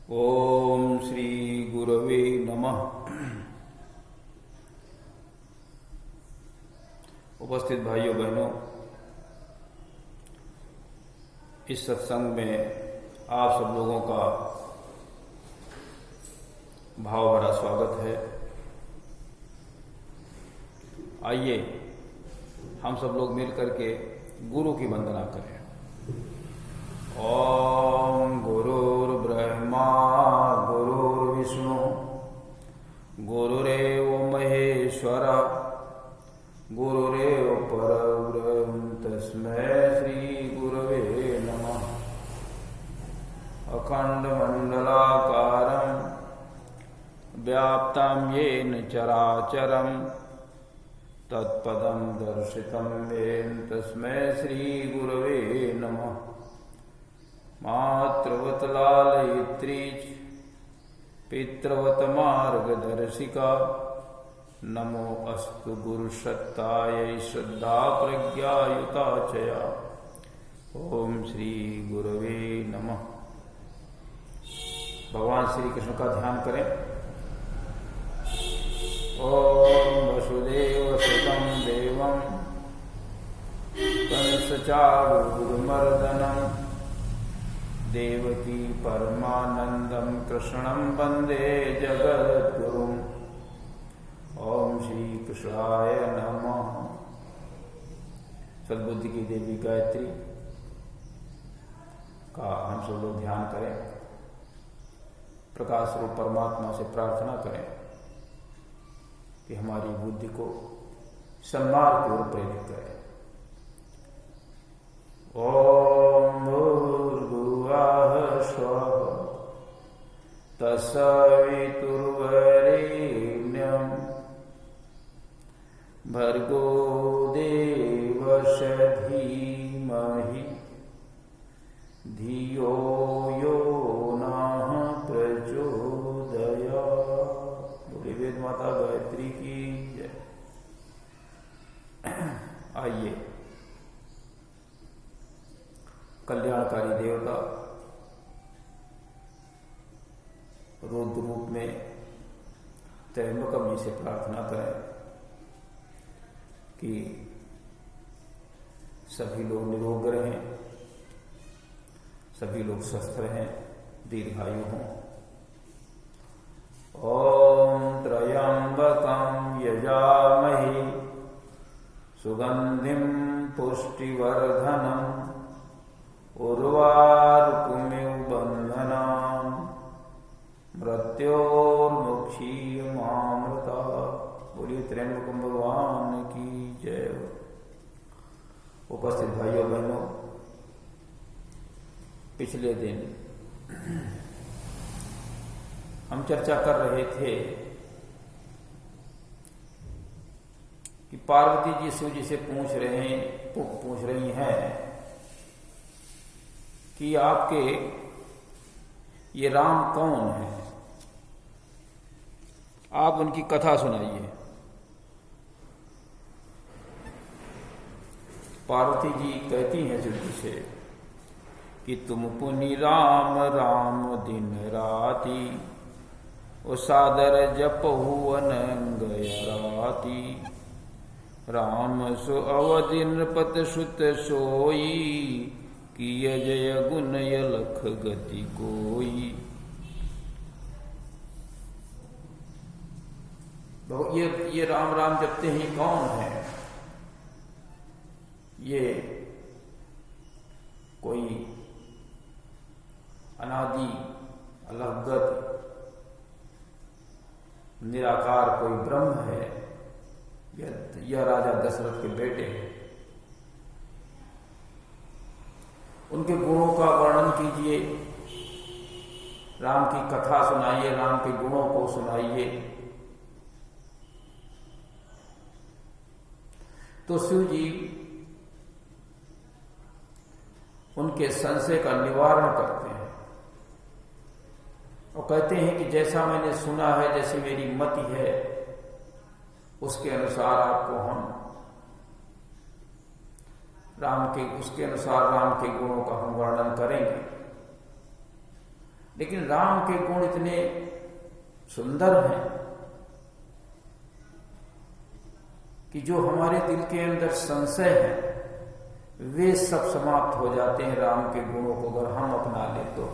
ओम श्री गुरवे नमः। उपस्थित भाइयों बहनों, इस सत्संग में आप सब लोगों का भाव भरा स्वागत है। आइए हम सब लोग मिलकर के गुरु की वंदना करें। ओम गुरुर्ब्रह्मा गुरुर्विष्णु गुरुरेव महेश्वर गुरुरेव परब्रह्म तस्मै श्री गुरवे नमः। अखंडमंडलाकारं व्याप्तं येन चराचरं तत्पदं दर्शितं येन तस्मै श्री गुरवे नमः। मातृवत लालयित्री पितृवत मार्गदर्शिका नमो अस्तु गुरुसत्तायै श्रद्धा प्रज्ञायुता चया। ओम श्री गुरवे नमः। भगवान श्री कृष्ण का ध्यान करें। ओम वसुदेव सुतं देवं कंसचारूरमर्दनम् देवकी परमानंदं कृष्णं वंदे जगद्गुरुम्। ओम श्री कृष्णाय नमः। सद्बुद्धि की देवी गायत्री का हम सब लोग ध्यान करें। प्रकाश रूप परमात्मा से प्रार्थना करें कि हमारी बुद्धि को सन्मार्ग की ओर प्रेरित करें। ओम भूर्भुवः स्वः तत्सवितुर्वरेण्यं भर्गो देवस्य धीमहि धियो यो नः प्रचोदयात्। बोले वेद माता गायत्री की जय। आइए कल्याणकारी देवता रुद्र रूप में त्रयंबकम जी से प्रार्थना करें कि सभी लोग निरोग रहें, सभी लोग स्वस्थ रहें, दीर्घायु हों। ओम त्रयंबकम यजामहे सुगंधिं पुष्टिवर्धनम् उर्वारुकमिव बंधनान् मृत्योर्मुक्षीयमामृता। बोलिए त्र्यंबकम भगवान की जय। उपस्थित भाइयों बहनों, पिछले दिन हम चर्चा कर रहे थे कि पार्वती जी शिव जी से पूछ रही हैं कि आपके ये राम कौन है, आप उनकी कथा सुनाइए। पार्वती जी कहती हैं शिव जी से कि तुम पुनि राम राम दिन राती ओ सादर जपहु अनंग राती। राम सो अवधि नृपत सुत सोई किय जय गुण यलख गति कोई। ये राम राम जपते ही कौन है? ये कोई अनादि अलगत निराकार कोई ब्रह्म है, यह राजा दशरथ के बेटे हैं। उनके गुणों का वर्णन कीजिए, राम की कथा सुनाइए, राम के गुणों को सुनाइए। तो शिव जी उनके संशय का निवारण करते हैं और कहते हैं कि जैसा मैंने सुना है, जैसी मेरी मति है, उसके अनुसार आपको हम उसके अनुसार राम के गुणों का हम वर्णन करेंगे। लेकिन राम के गुण इतने सुंदर हैं कि जो हमारे दिल के अंदर संशय है वे सब समाप्त हो जाते हैं राम के गुणों को अगर हम अपना ले तो।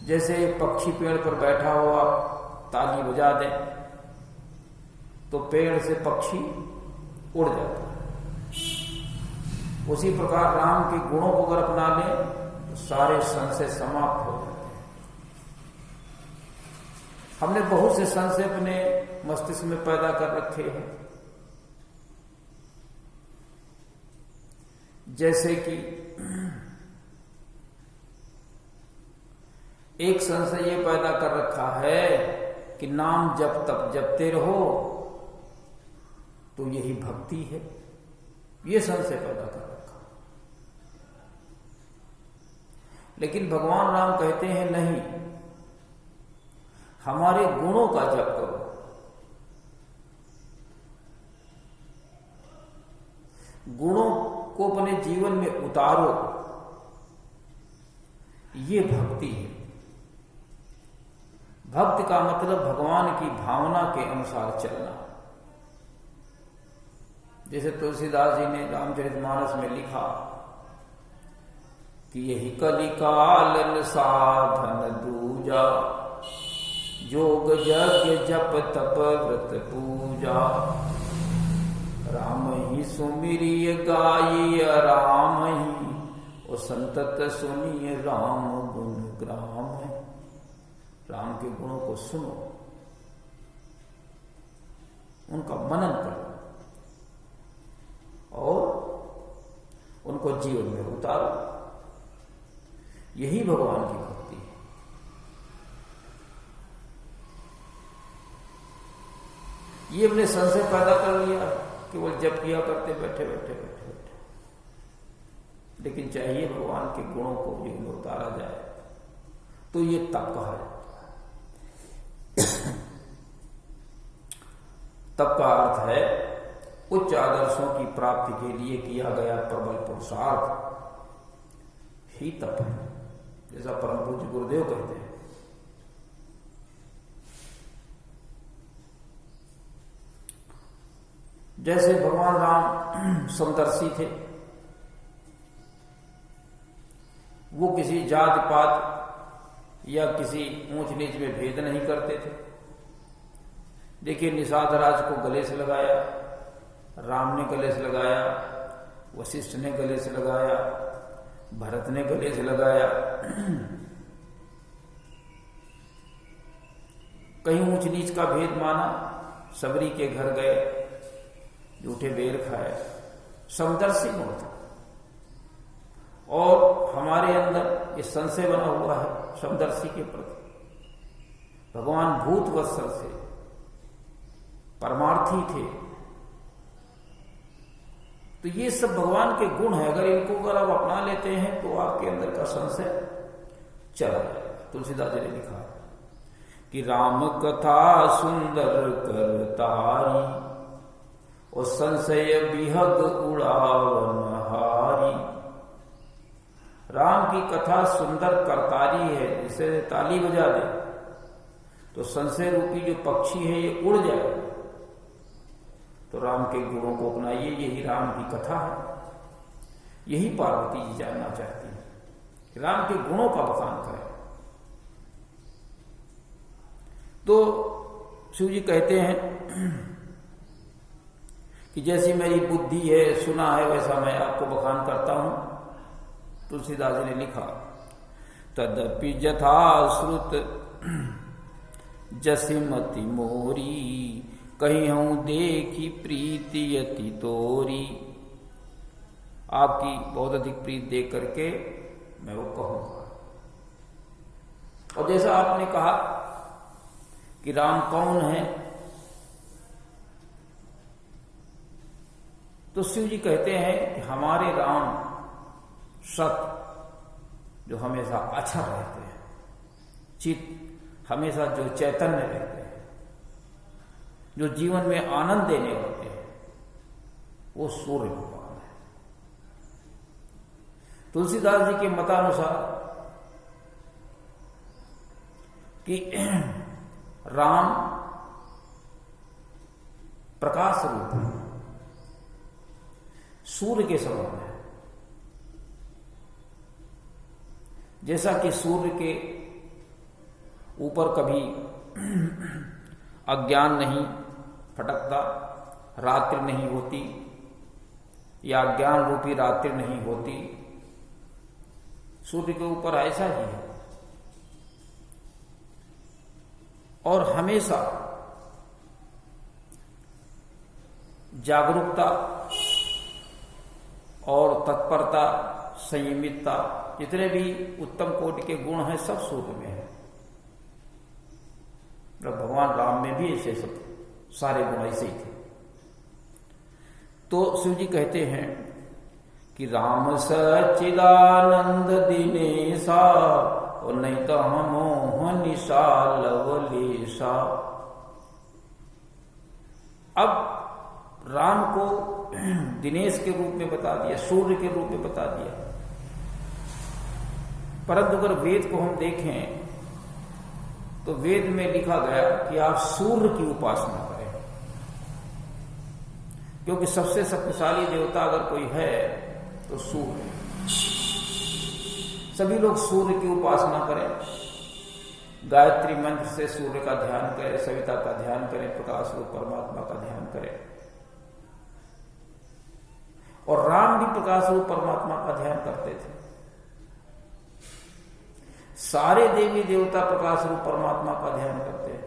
जैसे एक पक्षी पेड़ पर बैठा हो, आप ताली बजा दें तो पेड़ से पक्षी उड़ जाता है। उसी प्रकार राम के गुणों को अगर अपना लें तो सारे संशय समाप्त हो जाते हैं। हमने बहुत से संशय अपने मस्तिष्क में पैदा कर रखे हैं, जैसे कि एक संशय ये पैदा कर रखा है कि नाम जब तक जपते रहो तो यही भक्ति है। ये संशय पैदा कर रखा। लेकिन भगवान राम कहते हैं नहीं, हमारे गुणों का जप करो। गुणों को अपने जीवन में उतारो, ये भक्ति है। भक्ति का मतलब भगवान की भावना के अनुसार चलना। जैसे तुलसीदास जी ने रामचरितमानस में लिखा कि यही कलिकाल साधन दूजा, योग यज्ञ जप तप व्रत पूजा, राम ही सुमिरिय गाई राम ही, और संतत सुनिए राम गुण ग्राम है। राम के गुणों को सुनो, उनका मनन करो और उनको जीवन में उतारो। यही भगवान की भक्ति है। ये हमने संशय पैदा कर लिया, केवल जप किया करते बैठे बैठे बैठे बैठे। लेकिन चाहिए भगवान के गुणों को जीवन में उतारा जाए, तो ये तप कहा जाता है। तप का अर्थ है उच्च आदर्शों की प्राप्ति के लिए किया गया प्रबल पुरुषार्थ ही तप है, जैसा परम पूज्य गुरुदेव कहते हैं। जैसे भगवान राम समदर्शी थे, वो किसी जाति पात या किसी ऊंच नीच में भेद नहीं करते थे। देखिए, निषाद राज को गले से लगाया, राम ने गले से लगाया, वशिष्ठ ने गले से लगाया, भरत ने गले से लगाया। कहीं ऊंच नीच का भेद माना, सबरी के घर गए, झूठे बेर खाए। समदर्शी गुण था। और हमारे अंदर ये संशय बना हुआ है समदर्शी के प्रति। भगवान भूत वत्सल से परमार्थी थे, तो ये सब भगवान के गुण है। अगर इनको अगर आप अपना लेते हैं तो आपके अंदर का संशय चला जाएगा। तुलसीदास जी ने लिखा है कि राम कथा सुंदर करतारी, और संशय विहग उड़ावन हारी। राम की कथा सुंदर करतारी है, इसे ताली बजा दे तो संशय रूपी जो पक्षी है ये उड़ जाए। तो राम के गुणों को अपनाइए, यही राम की कथा है। यही पार्वती जी जानना चाहती है कि राम के गुणों का बखान करें। तो शिव जी कहते हैं कि जैसी मेरी बुद्धि है, सुना है, वैसा मैं आपको बखान करता हूं। तुलसीदास जी ने लिखा, तदपि जथा श्रुत जसिमति मोरी, कहीं हूं देखी प्रीति यति तोरी। आपकी बहुत अधिक प्रीति देख करके मैं वो कहूंगा। और जैसा आपने कहा कि राम कौन है, तो शिव जी कहते हैं कि हमारे राम सत जो हमेशा अक्षर रहते हैं, चित हमेशा जो चैतन्य रहते हैं, जो जीवन में आनंद देने होते हैं, वो सूर्य भगवान है। तुलसीदास जी के मतानुसार कि राम प्रकाश रूप है, सूर्य के समान है। जैसा कि सूर्य के ऊपर कभी अज्ञान नहीं फटकता, रात्रि नहीं होती, या अज्ञान रूपी रात्रि नहीं होती, सूर्य के ऊपर ऐसा ही है। और हमेशा जागरूकता और तत्परता, संयमितता, जितने भी उत्तम कोटि के गुण हैं सब सूर्य में है। भगवान राम में भी ऐसे सब सारे गुण ऐसे ही थे। तो शिव जी कहते हैं कि राम सच्चिदानंद दिनेशा, और नहीं तो हम मोह निशा लवलेशा। अब राम को दिनेश के रूप में बता दिया, सूर्य के रूप में बता दिया। परंतु अगर वेद को हम देखें तो वेद में लिखा गया कि आप सूर्य की उपासना करें, क्योंकि सबसे शक्तिशाली देवता अगर कोई है तो सूर्य। सभी लोग सूर्य की उपासना करें, गायत्री मंत्र से सूर्य का ध्यान करें, सविता का ध्यान करें, प्रकाश रूप परमात्मा का ध्यान करें। और राम भी प्रकाश रूप परमात्मा का ध्यान करते थे। सारे देवी देवता प्रकाश रूप परमात्मा का ध्यान करते हैं।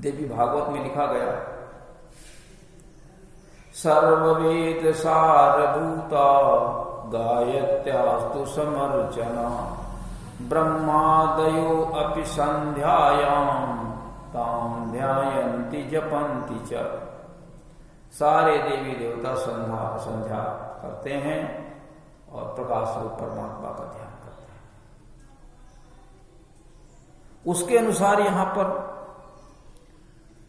देवी भागवत में लिखा गया, सर्ववेद सारभूता गायत्यास्तु समर्चना, ब्रह्मादयो अपि संध्यायाम ताम ध्यायन्ति जपन्ति च। सारे देवी देवता संध्या करते हैं और प्रकाश रूप परमात्मा का ध्यान करते हैं। उसके अनुसार यहां पर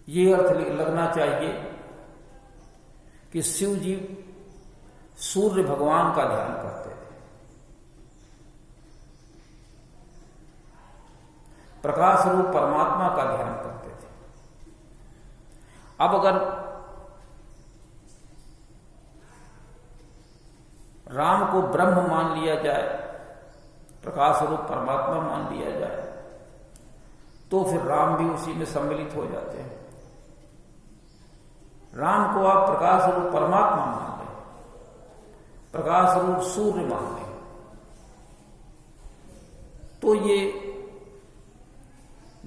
यह अर्थ लगना चाहिए कि शिव जी सूर्य भगवान का ध्यान करते थे, प्रकाश रूप परमात्मा का ध्यान करते थे। अब अगर राम को ब्रह्म मान लिया जाए, प्रकाश रूप परमात्मा मान लिया जाए, तो फिर राम भी उसी में सम्मिलित हो जाते हैं। राम को आप प्रकाश रूप परमात्मा मान लें, प्रकाश रूप सूर्य मान लें, तो ये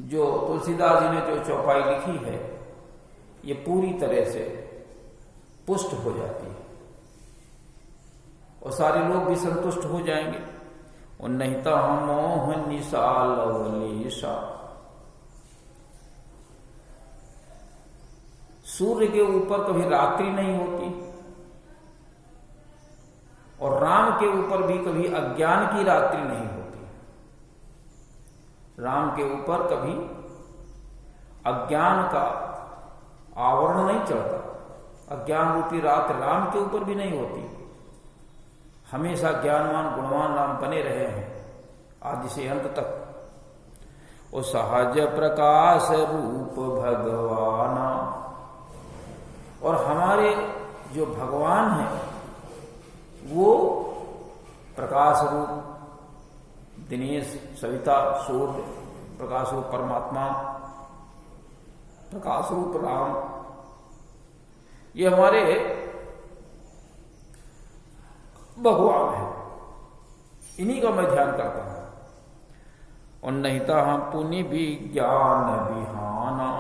जो तुलसीदास जी ने जो चौपाई लिखी है ये पूरी तरह से पुष्ट हो जाती है और सारे लोग भी संतुष्ट हो जाएंगे। और नहीं तो हम मोह निशा लवलेशा। सूर्य के ऊपर कभी रात्रि नहीं होती और राम के ऊपर भी कभी अज्ञान की रात्रि नहीं होती। राम के ऊपर कभी अज्ञान का आवरण नहीं चढ़ता, अज्ञान रूपी रात राम के ऊपर भी नहीं होती। हमेशा ज्ञानवान गुणवान राम बने रहे हैं आदि से अंत तक। और सहज प्रकाश रूप भगवान, और हमारे जो भगवान हैं वो प्रकाश रूप दिनेश, सविता, सूर्य, प्रकाश रूप परमात्मा, प्रकाश रूप राम, ये हमारे भगवान है। इन्हीं का मैं ध्यान करता हूं। और नहीं तो हम पुनि विज्ञान बिहाना,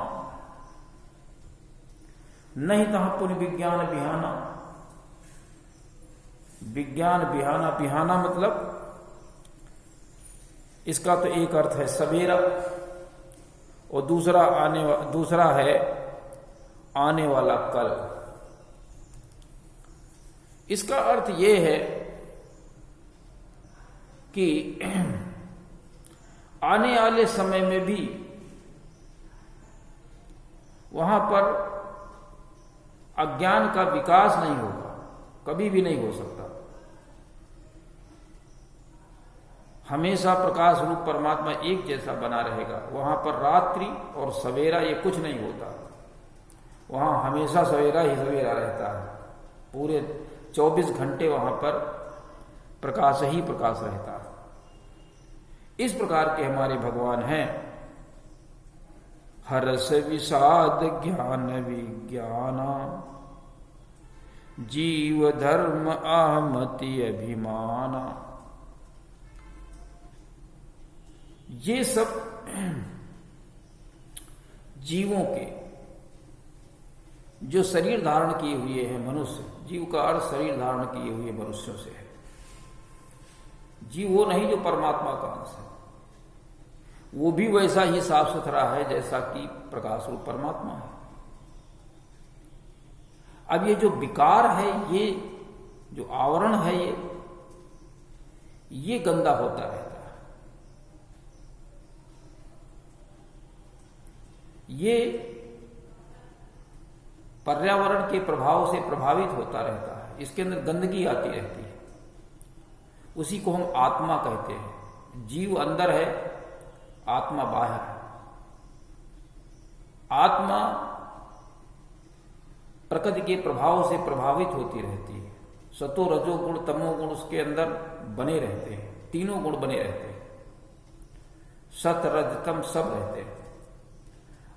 नहीं तो हम पुनि विज्ञान बिहाना। विज्ञान बिहाना, बिहाना मतलब इसका तो एक अर्थ है सवेरा और दूसरा है आने वाला कल। इसका अर्थ यह है कि आने वाले समय में भी वहां पर अज्ञान का विकास नहीं होगा, कभी भी नहीं हो सकता। हमेशा प्रकाश रूप परमात्मा एक जैसा बना रहेगा। वहां पर रात्रि और सवेरा ये कुछ नहीं होता, वहां हमेशा सवेरा ही सवेरा रहता है। पूरे 24 घंटे वहां पर प्रकाश ही प्रकाश रहता है। इस प्रकार के हमारे भगवान हैं। हर्ष विषाद ज्ञान विज्ञान जीव धर्म अहमति अभिमान। ये सब जीवों के जो शरीर धारण किए हुए हैं मनुष्य, जीव का अर्थ शरीर धारण किए हुए मनुष्यों से है। जीव वो नहीं जो परमात्मा का अंश है, वो भी वैसा ही साफ सुथरा है जैसा कि प्रकाश रूप परमात्मा है। अब ये जो विकार है, ये जो आवरण है, ये गंदा होता रहता है। ये पर्यावरण के प्रभाव से प्रभावित होता रहता है, इसके अंदर गंदगी आती रहती है। उसी को हम आत्मा कहते हैं। जीव अंदर है, आत्मा बाहर है। आत्मा प्रकृति के प्रभाव से प्रभावित होती रहती है। सतो रजो गुण तमो गुण उसके अंदर बने रहते हैं, तीनों गुण बने रहते हैं, सत रज तम सब रहते हैं।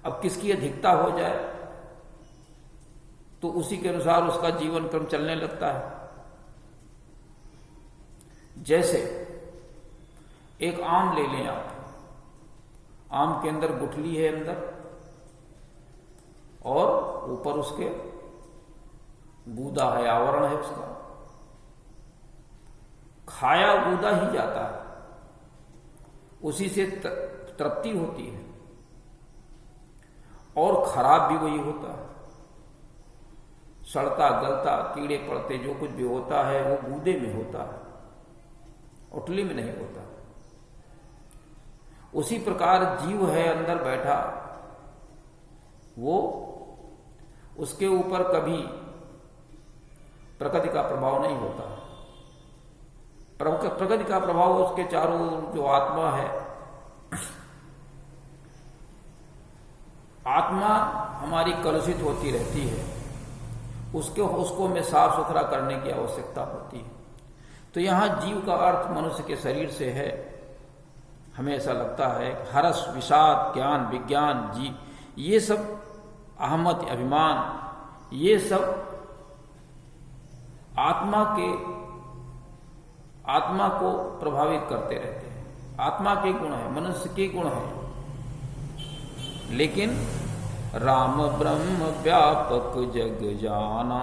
अब किसकी अधिकता हो जाए तो उसी के अनुसार उसका जीवन क्रम चलने लगता है। जैसे एक आम ले लें आप, आम के अंदर गुठली है अंदर, और ऊपर उसके गूदा है, आवरण है उसका। खाया गूदा ही जाता है, उसी से तृप्ति होती है, और खराब भी वही होता है। सड़ता गलता कीड़े पड़ते जो कुछ भी होता है वो गूदे में होता है, उठली में नहीं होता। उसी प्रकार जीव है अंदर बैठा, वो उसके ऊपर कभी प्रकृति का प्रभाव नहीं होता। प्रकृति का प्रभाव उसके चारों जो आत्मा है, आत्मा हमारी कलुषित होती रहती है, उसको में साफ सुथरा करने की आवश्यकता होती है। तो यहां जीव का अर्थ मनुष्य के शरीर से है। हमें ऐसा लगता है हर्ष विषाद ज्ञान विज्ञान जी, ये सब अहमति अभिमान, ये सब आत्मा को प्रभावित करते रहते हैं। आत्मा के गुण है, मनुष्य के गुण है। लेकिन राम ब्रह्म व्यापक जग जाना,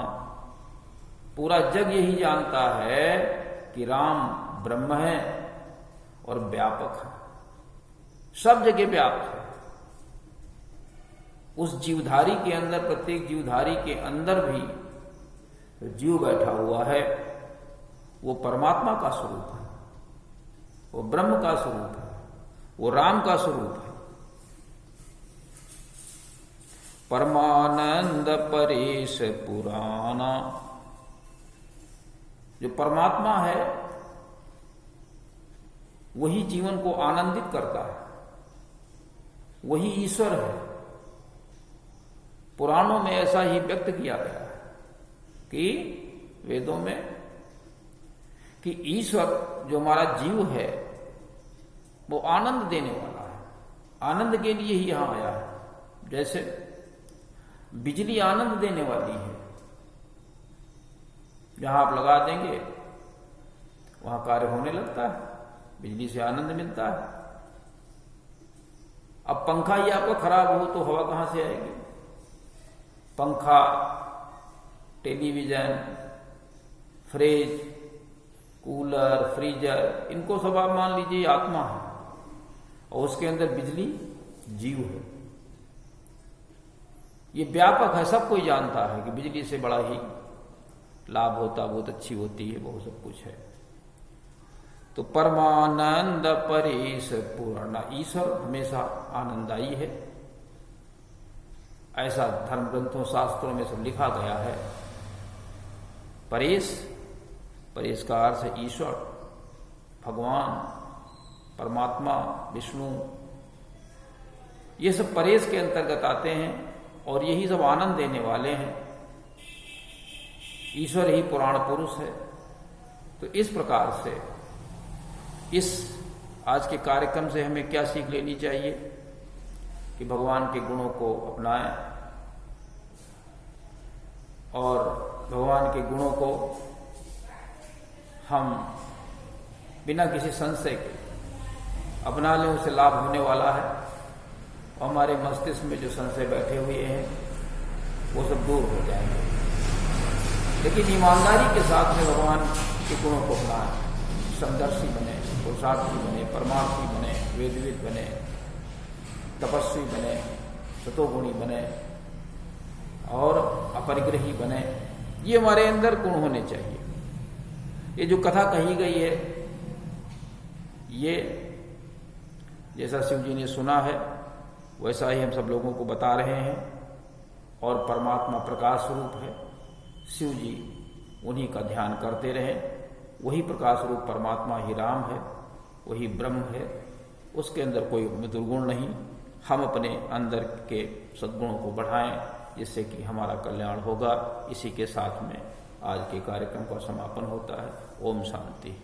पूरा जग यही जानता है कि राम ब्रह्म है और व्यापक है, सब जगह व्याप्त है। उस जीवधारी के अंदर, प्रत्येक जीवधारी के अंदर भी तो जीव बैठा हुआ है, वो परमात्मा का स्वरूप है, वो ब्रह्म का स्वरूप है, वो राम का स्वरूप है। परमानंद परेश पुराना, जो परमात्मा है वही जीवन को आनंदित करता है, वही ईश्वर है। पुराणों में ऐसा ही व्यक्त किया गया है कि वेदों में, कि ईश्वर जो हमारा जीव है वो आनंद देने वाला है, आनंद के लिए ही यहां आया है। जैसे बिजली आनंद देने वाली है, जहां आप लगा देंगे वहां कार्य होने लगता है, बिजली से आनंद मिलता है। अब पंखा ही आपका खराब हो तो हवा कहां से आएगी? पंखा, टेलीविजन, फ्रिज, कूलर, फ्रीजर, इनको सब आप मान लीजिए आत्मा है, और उसके अंदर बिजली जीव है। ये व्यापक है, सब कोई जानता है कि बिजली से बड़ा ही लाभ होता, बहुत अच्छी होती है, बहुत सब कुछ है। तो परमानंद परेश पूर्ण, ईश्वर हमेशा आनंददायी है, ऐसा धर्म ग्रंथों शास्त्रों में सब लिखा गया है। परेश, परेश का अर्थ है ईश्वर, भगवान, परमात्मा, विष्णु, ये सब परेश के अंतर्गत आते हैं और यही सब आनंद देने वाले हैं। ईश्वर ही पुराण पुरुष है। तो इस प्रकार से इस आज के कार्यक्रम से हमें क्या सीख लेनी चाहिए कि भगवान के गुणों को अपनाएं और भगवान के गुणों को हम बिना किसी संशय के अपना लें, उसे लाभ होने वाला है। और हमारे मस्तिष्क में जो संशय बैठे हुए हैं वो सब दूर हो जाएंगे। लेकिन ईमानदारी के साथ में भगवान के गुणों को अपनाएं, समदर्शी बने, पुरुषार्थी बने, परमार्थी बने, वेदविद बने, तपस्वी बने, सतोगुणी बने और अपरिग्रही बने। ये हमारे अंदर गुण होने चाहिए। ये जो कथा कही गई है, ये जैसा शिव जी ने सुना है वैसा ही हम सब लोगों को बता रहे हैं। और परमात्मा प्रकाश स्वरूप है, शिव जी उन्हीं का ध्यान करते रहें। वही प्रकाश रूप परमात्मा ही राम है, वही ब्रह्म है, उसके अंदर कोई दुर्गुण नहीं। हम अपने अंदर के सद्गुणों को बढ़ाएं जिससे कि हमारा कल्याण होगा। इसी के साथ में आज के कार्यक्रम का समापन होता है। ओम शांति।